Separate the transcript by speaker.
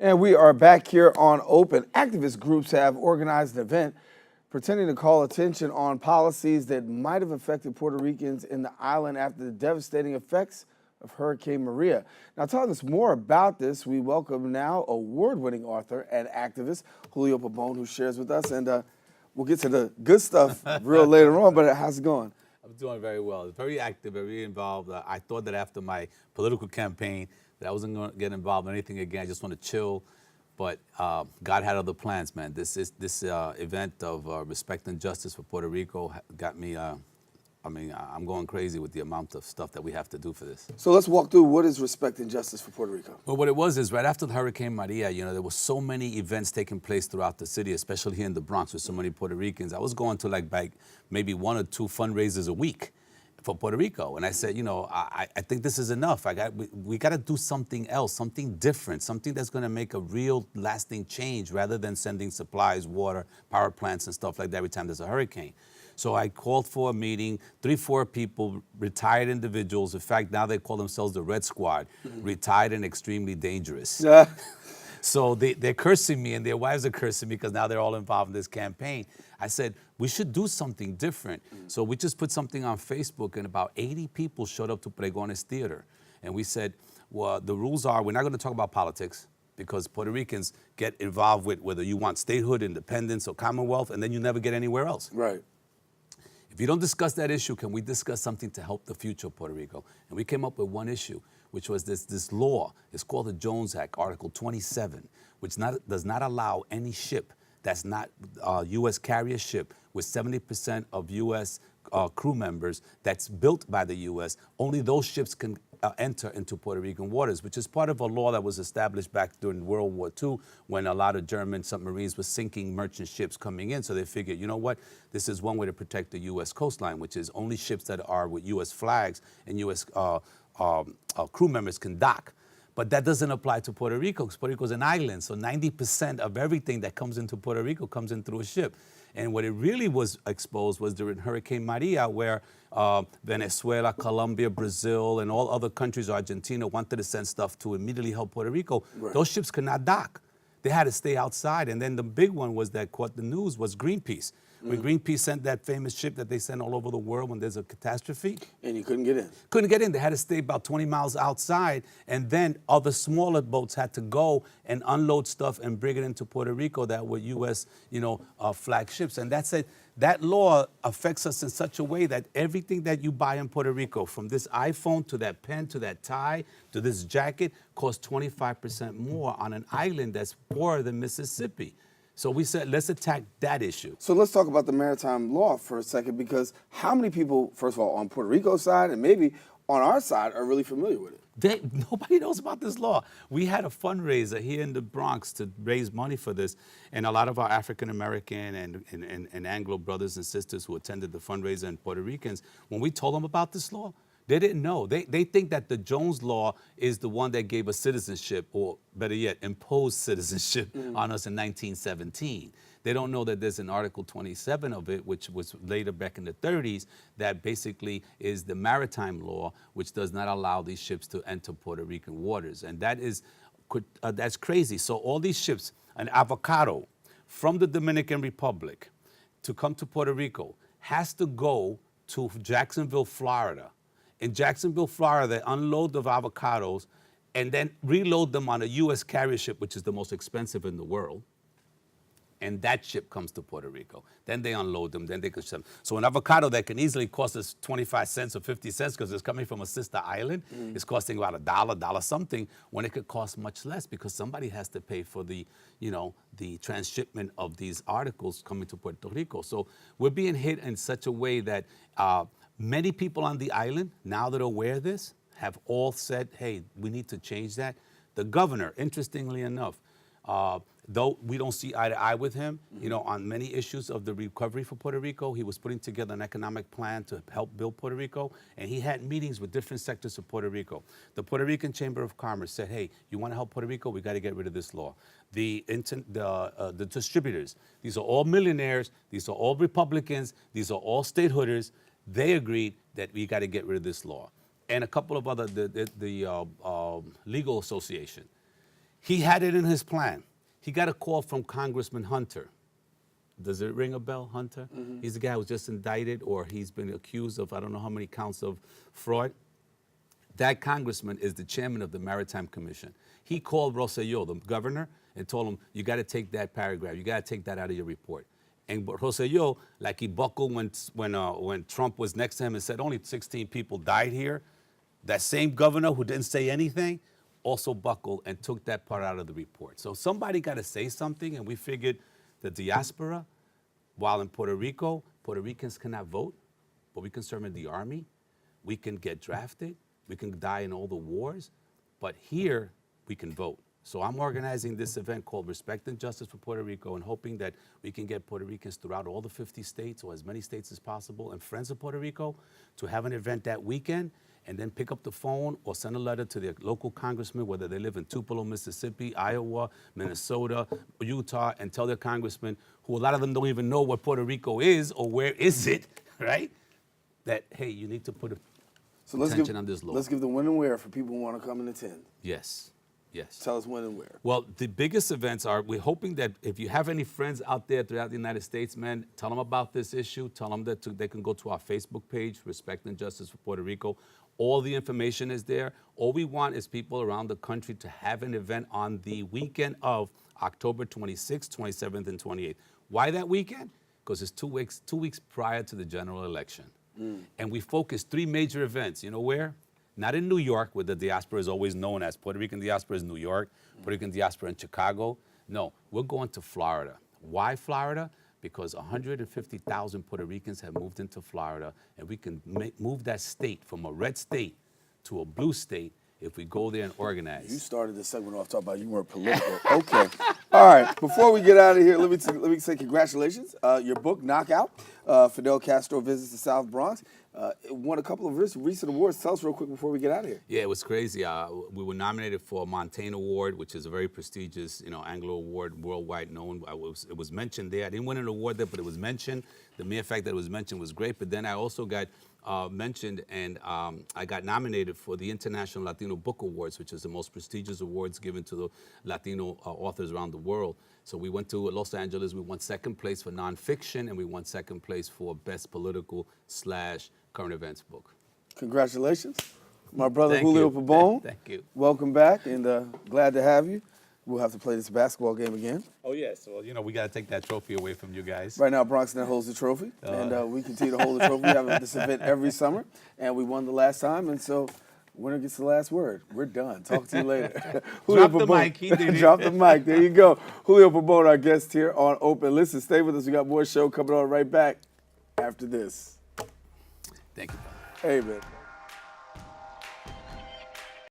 Speaker 1: And we are back here on Open. Activist groups have organized an event pretending to call attention on policies that might have affected Puerto Ricans in the island after the devastating effects of Hurricane Maria. Now, telling us more about this, we welcome now award-winning author and activist Julio Pabon, who shares with us. And we'll get to the good stuff real later on, but how's it going?
Speaker 2: I'm doing very well. Very active, very involved. I thought that after my political campaign that I wasn't going to get involved in anything again. I just want to chill. But God had other plans, man. This event of respect and justice for Puerto Rico got me, I'm going crazy with the amount of stuff that we have to do for this.
Speaker 1: So let's walk through what is respect and justice for Puerto Rico.
Speaker 2: Well, what it was is right after the Hurricane Maria, there were so many events taking place throughout the city, especially here in the Bronx with so many Puerto Ricans. I was going to like maybe 1 or 2 fundraisers a week for Puerto Rico. And I said, I think this is enough. We got to do something else, something different, something that's going to make a real lasting change rather than sending supplies, water, power plants and stuff like that every time there's a hurricane. So I called for a meeting, 3-4 people, retired individuals. In fact, now they call themselves the Red Squad, retired and extremely dangerous. So they're cursing me and their wives are cursing me because now they're all involved in this campaign. I said, we should do something different. So we just put something on Facebook and about 80 people showed up to Pregones Theater. And we said, well, the rules are we're not going to talk about politics because Puerto Ricans get involved with whether you want statehood, independence, or Commonwealth, and then you never get anywhere else.
Speaker 1: Right.
Speaker 2: If you don't discuss that issue, can we discuss something to help the future of Puerto Rico? And we came up with one issue, which was this law. It's called the Jones Act, Article 27, which does not allow any ship that's not a U.S. carrier ship with 70% of U.S. Crew members that's built by the U.S. Only those ships can enter into Puerto Rican waters, which is part of a law that was established back during World War II when a lot of German submarines were sinking merchant ships coming in. So they figured, you know what, this is one way to protect the U.S. coastline, which is only ships that are with U.S. flags and U.S. Crew members can dock. But that doesn't apply to Puerto Rico because Puerto Rico is an island. So 90% of everything that comes into Puerto Rico comes in through a ship. And what it really was exposed was during Hurricane Maria, where Venezuela, Colombia, Brazil, and all other countries, Argentina, wanted to send stuff to immediately help Puerto Rico. Right. Those ships could not dock. They had to stay outside. And then the big one was that caught the news was Greenpeace. When Greenpeace sent that famous ship that they send all over the world when there's a catastrophe.
Speaker 1: And you couldn't get in.
Speaker 2: Couldn't get in. They had to stay about 20 miles outside. And then other smaller boats had to go and unload stuff and bring it into Puerto Rico that were U.S., flagships. And that's it. That law affects us in such a way that everything that you buy in Puerto Rico, from this iPhone to that pen to that tie to this jacket, costs 25% more on an island that's poorer than Mississippi. So we said, let's attack that issue.
Speaker 1: So let's talk about the maritime law for a second, because how many people, first of all, on Puerto Rico's side and maybe on our side are really familiar with it?
Speaker 2: Nobody knows about this law. We had a fundraiser here in the Bronx to raise money for this, and a lot of our African-American and Anglo brothers and sisters who attended the fundraiser and Puerto Ricans, when we told them about this law, they didn't know. They think that the Jones Law is the one that gave us citizenship, or better yet, imposed citizenship on us in 1917. They don't know that there's an Article 27 of it, which was later back in the 30s, that basically is the maritime law, which does not allow these ships to enter Puerto Rican waters. And that's crazy. So all these ships, an avocado from the Dominican Republic to come to Puerto Rico has to go to Jacksonville, Florida. In Jacksonville, Florida, they unload the avocados and then reload them on a U.S. carrier ship, which is the most expensive in the world. And that ship comes to Puerto Rico. Then they unload them, then they can ship them. So an avocado that can easily cost us 25 cents or 50 cents because it's coming from a sister island is costing about $1 something, when it could cost much less because somebody has to pay for the transshipment of these articles coming to Puerto Rico. So we're being hit in such a way that many people on the island, now that are aware of this, have all said, hey, we need to change that. The governor, interestingly enough, though we don't see eye to eye with him, on many issues of the recovery for Puerto Rico, he was putting together an economic plan to help build Puerto Rico, and he had meetings with different sectors of Puerto Rico. The Puerto Rican Chamber of Commerce said, hey, you want to help Puerto Rico? We got to get rid of this law. The distributors, these are all millionaires, these are all Republicans, these are all statehooders. They agreed that we got to get rid of this law. And a couple of other, the legal association. He had it in his plan. He got a call from Congressman Hunter. Does it ring a bell, Hunter? Mm-hmm. He's the guy who was just indicted, or he's been accused of I don't know how many counts of fraud. That congressman is the chairman of the Maritime Commission. He called Rosselló, the governor, and told him, you got to take that paragraph. You got to take that out of your report. And Rosselló, like he buckled when Trump was next to him and said only 16 people died here, that same governor who didn't say anything also buckled and took that part out of the report. So somebody got to say something, and we figured the diaspora, while in Puerto Rico, Puerto Ricans cannot vote, but we can serve in the army, we can get drafted, we can die in all the wars, but here we can vote. So I'm organizing this event called Respect and Justice for Puerto Rico, and hoping that we can get Puerto Ricans throughout all the 50 states, or as many states as possible, and friends of Puerto Rico, to have an event that weekend, and then pick up the phone or send a letter to their local congressman, whether they live in Tupelo, Mississippi, Iowa, Minnesota, Utah, and tell their congressman, who a lot of them don't even know what Puerto Rico is or where is it, right? That, hey, you need to put attention on this law.
Speaker 1: Let's give the when and where for people who want to come and attend.
Speaker 2: Yes. Yes.
Speaker 1: Tell us when and where.
Speaker 2: Well, the biggest events are, we're hoping that if you have any friends out there throughout the United States, man, tell them about this issue. Tell them that they can go to our Facebook page, Respect and Justice for Puerto Rico. All the information is there. All we want is people around the country to have an event on the weekend of October 26th, 27th, and 28th. Why that weekend? Because it's 2 weeks prior to the general election. And we focus 3 major events. You know where? Not in New York, where the diaspora is always known as. Puerto Rican diaspora is New York, Puerto Rican diaspora in Chicago. No, we're going to Florida. Why Florida? Because 150,000 Puerto Ricans have moved into Florida, and we can move that state from a red state to a blue state if we go there and organize.
Speaker 1: You started this segment off talking about you weren't political. Okay. All right. Before we get out of here, let me say congratulations. Your book, Knockout, Fidel Castro Visits the South Bronx, it won a couple of recent awards. Tell us real quick before we get out of here.
Speaker 2: Yeah, it was crazy. We were nominated for a Montaigne Award, which is a very prestigious, Anglo award, worldwide known. It was mentioned there. I didn't win an award there, but it was mentioned. The mere fact that it was mentioned was great. But then I also got mentioned, and I got nominated for the International Latino Book Awards, which is the most prestigious awards given to the Latino authors around the world. So we went to Los Angeles. We won second place for nonfiction, and we won second place for best political / current events book.
Speaker 1: Congratulations. My brother
Speaker 2: Thank
Speaker 1: Julio
Speaker 2: you.
Speaker 1: Pabon.
Speaker 2: Thank you.
Speaker 1: Welcome back, and glad to have you. We'll have to play this basketball game again.
Speaker 2: Oh, yes. Well, we got to take that trophy away from you guys.
Speaker 1: Right now, Bronxnet holds the trophy, and we continue to hold the trophy. We have this event every summer, and we won the last time, and so winner gets the last word. We're done. Talk to you later.
Speaker 2: Drop the mic. He did it.
Speaker 1: Drop the mic. There you go. Julio Pabon, our guest here on Open. Listen, stay with us. We got more show coming on right back after this.
Speaker 2: Thank you.
Speaker 1: Hey, man.